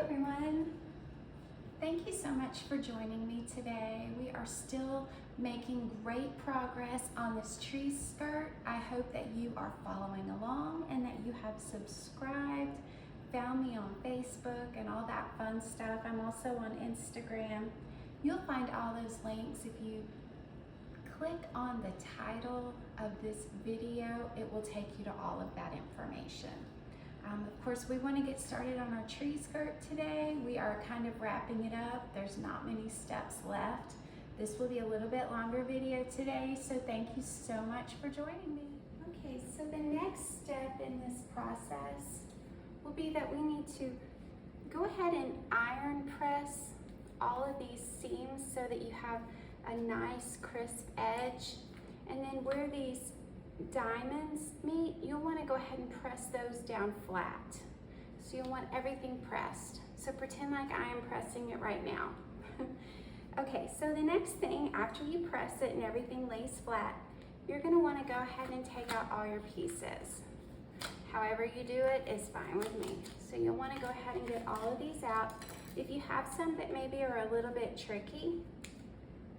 everyone. Thank you so much for joining me today. We are still making great progress on this tree skirt. I hope that you are following along and that you have subscribed, found me on Facebook and all that fun stuff. I'm also on Instagram. You'll find all those links if you click on the title of this video. It will take you to all of that information. Of course, we want to get started on our tree skirt today. We are kind of wrapping it up. There's not many steps left. This will be a little bit longer video today, so thank you so much for joining me. Okay, so the next step in this process will be that we need to go ahead and iron press all of these seams so that you have a nice crisp edge. And then where these diamonds meet, you'll want to go ahead and press those down flat. So you'll want everything pressed. So pretend like I am pressing it right now. Okay, so the next thing, after you press it and everything lays flat, you're going to want to go ahead and take out all your pieces. However you do it is fine with me. So you'll want to go ahead and get all of these out. If you have some that maybe are a little bit tricky,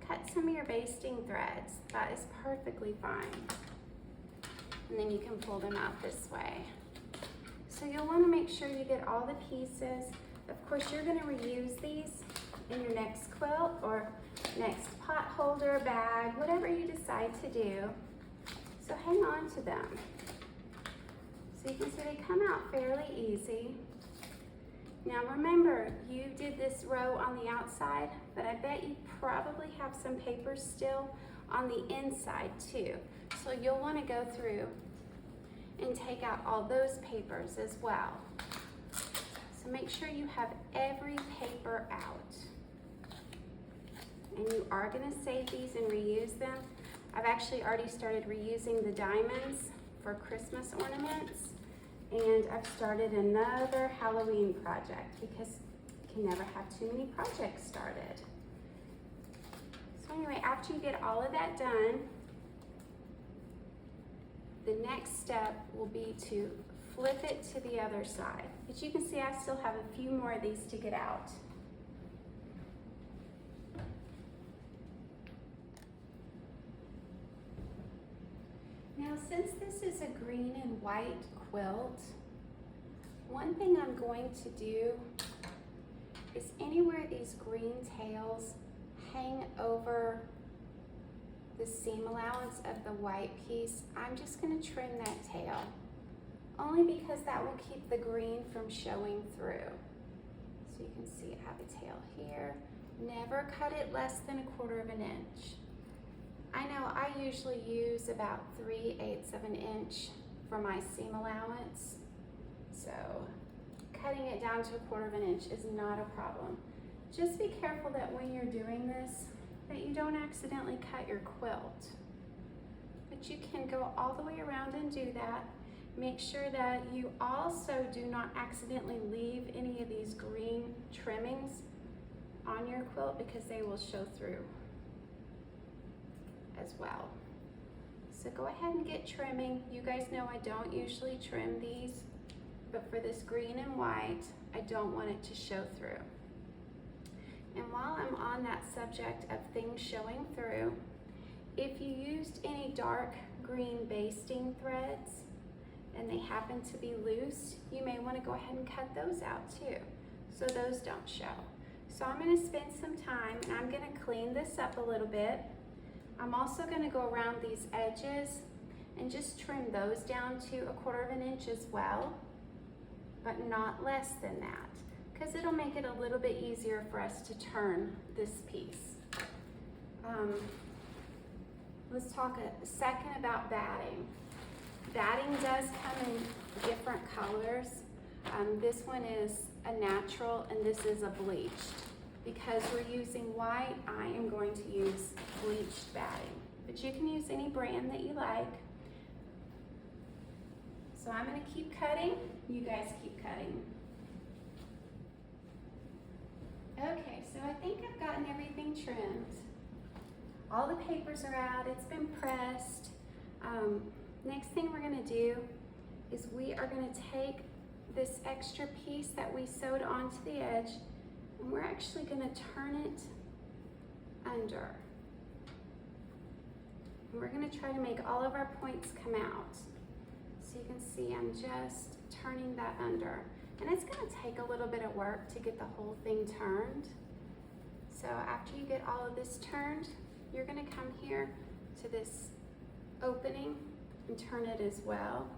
cut some of your basting threads. That is perfectly fine. And then you can pull them out this way. So you'll want to make sure you get all the pieces. Of course, you're going to reuse these in your next quilt or next pot holder, bag, whatever you decide to do. So hang on to them. So you can see they come out fairly easy. Now remember, you did this row on the outside, but I bet you probably have some papers still on the inside too. So you'll want to go through and take out all those papers as well. So make sure you have every paper out. And you are going to save these and reuse them. I've actually already started reusing the diamonds for Christmas ornaments. And I've started another Halloween project because you can never have too many projects started. So anyway, after you get all of that done, the next step will be to flip it to the other side. As you can see, I still have a few more of these to get out. Now, since this is a green and white quilt, one thing I'm going to do is anywhere these green tails hang over the seam allowance of the white piece, I'm just going to trim that tail, only because that will keep the green from showing through. So you can see I have a tail here. Never cut it less than 1/4 of an inch. I know I usually use about 3/8 of an inch for my seam allowance, so cutting it down to 1/4 of an inch is not a problem. Just be careful that when you're doing this, that you don't accidentally cut your quilt. But you can go all the way around and do that. Make sure that you also do not accidentally leave any of these green trimmings on your quilt because they will show through as well. So go ahead and get trimming. You guys know I don't usually trim these, but for this green and white, I don't want it to show through. And while I'm on that subject of things showing through, if you used any dark green basting threads and they happen to be loose, you may want to go ahead and cut those out too, so those don't show. So I'm going to spend some time and I'm going to clean this up a little bit. I'm also going to go around these edges and just trim those down to 1/4 of an inch as well, but not less than that, because it'll make it a little bit easier for us to turn this piece. Let's talk a second about batting. Batting does come in different colors. This one is a natural and this is a bleached. Because we're using white, I am going to use bleached batting. But you can use any brand that you like. So I'm going to keep cutting. You guys keep cutting. Okay, so I think I've gotten everything trimmed. All the papers are out. It's been pressed. Next thing we're going to do is we are going to take this extra piece that we sewed onto the edge, and we're actually going to turn it under. And we're going to try to make all of our points come out. So you can see I'm just turning that under. And it's going to take a little bit of work to get the whole thing turned. So after you get all of this turned, you're going to come here to this opening and turn it as well.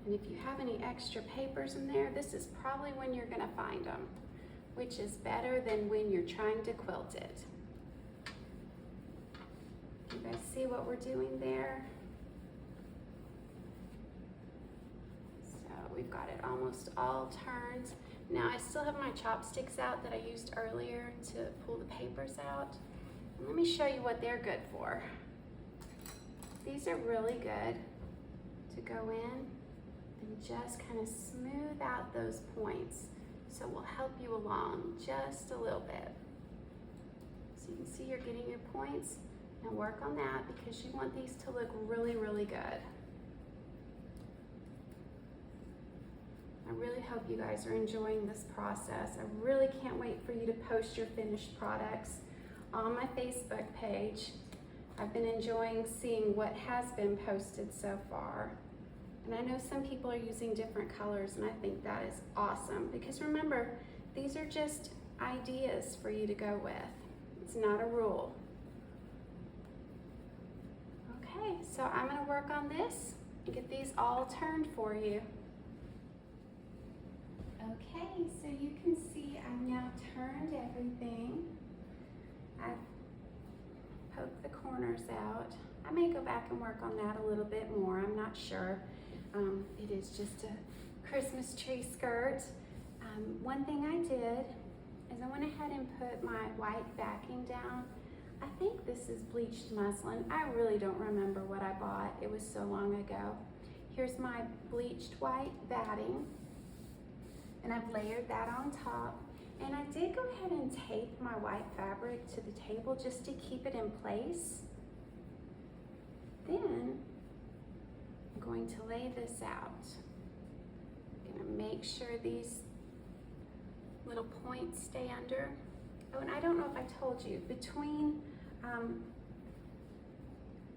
And if you have any extra papers in there, this is probably when you're going to find them, which is better than when you're trying to quilt it. You guys see what we're doing there? So we've got it almost all turned. Now I still have my chopsticks out that I used earlier to pull the papers out. And let me show you what they're good for. These are really good to go in and just kind of smooth out those points. So it will help you along just a little bit. So you can see you're getting your points. Now work on that because you want these to look really, really good. I really hope you guys are enjoying this process. I really can't wait for you to post your finished products on my Facebook page. I've been enjoying seeing what has been posted so far. And I know some people are using different colors, and I think that is awesome because remember, these are just ideas for you to go with. It's not a rule. Okay, so I'm going to work on this and get these all turned for you. Okay, so you can see I've now turned everything. I've poked the corners out. I may go back and work on that a little bit more, I'm not sure. It is just a Christmas tree skirt. One thing I did is I went ahead and put my white backing down. I think this is bleached muslin. I really don't remember what I bought. It was so long ago. Here's my bleached white batting, and I've layered that on top. And I did go ahead and tape my white fabric to the table just to keep it in place. Then I'm going to lay this out. I'm gonna make sure these little points stay under. Oh, and I don't know if I told you, between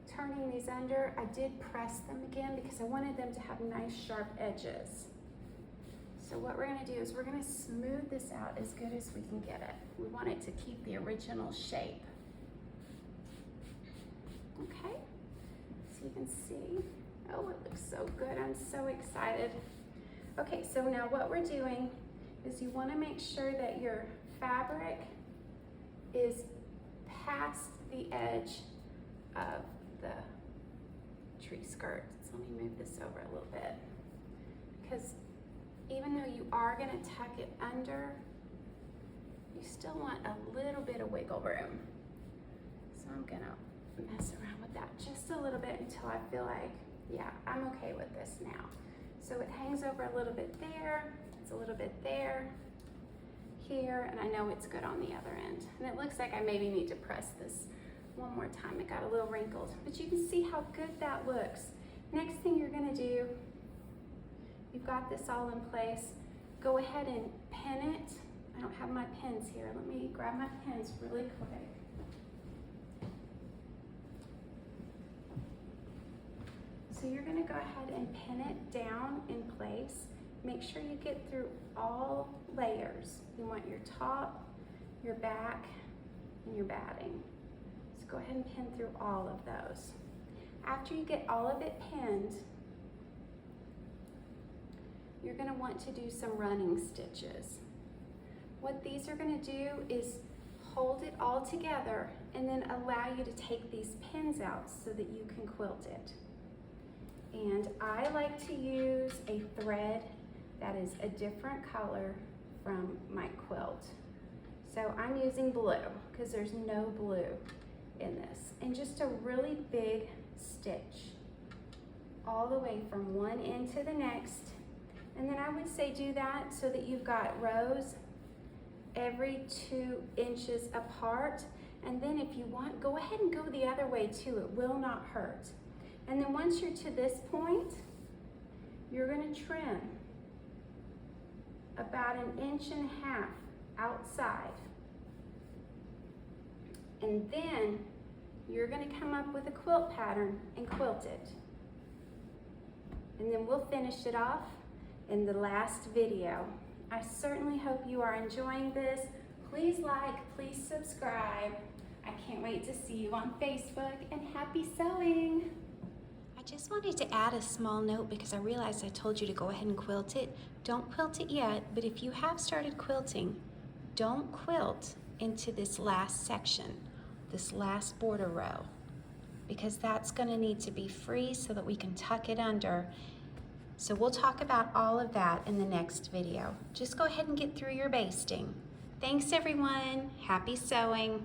turning these under, I did press them again because I wanted them to have nice sharp edges. So what we're gonna do is we're gonna smooth this out as good as we can get it. We want it to keep the original shape. Okay, so you can see, oh, it looks so good. I'm so excited. Okay, so now what we're doing is you wanna make sure that your fabric is past the edge of the tree skirt. So let me move this over a little bit, because even though you are going to tuck it under, you still want a little bit of wiggle room. So I'm going to mess around with that just a little bit until I feel like, yeah, I'm okay with this now. So it hangs over a little bit there, it's a little bit there, here, and I know it's good on the other end. And it looks like I maybe need to press this one more time. It got a little wrinkled, but you can see how good that looks. Next thing you're going to do, you've got this all in place, go ahead and pin it. I don't have my pins here. Let me grab my pins really quick. So you're going to go ahead and pin it down in place. Make sure you get through all layers. You want your top, your back, and your batting. So go ahead and pin through all of those. After you get all of it pinned, you're going to want to do some running stitches. What these are going to do is hold it all together and then allow you to take these pins out so that you can quilt it. And I like to use a thread that is a different color from my quilt. So I'm using blue because there's no blue in this. And just a really big stitch all the way from one end to the next. And then I would say do that so that you've got rows every 2 inches apart. And then if you want, go ahead and go the other way too. It will not hurt. And then once you're to this point, you're going to trim. about 1.5 inches outside. And then you're going to come up with a quilt pattern and quilt it. And then we'll finish it off in the last video. I certainly hope you are enjoying this. Please like, please subscribe. I can't wait to see you on Facebook, and happy sewing. I just wanted to add a small note because I realized I told you to go ahead and quilt it. Don't quilt it yet, but if you have started quilting, don't quilt into this last section, this last border row, because that's going to need to be free so that we can tuck it under. So we'll talk about all of that in the next video. Just go ahead and get through your basting. Thanks everyone. Happy sewing.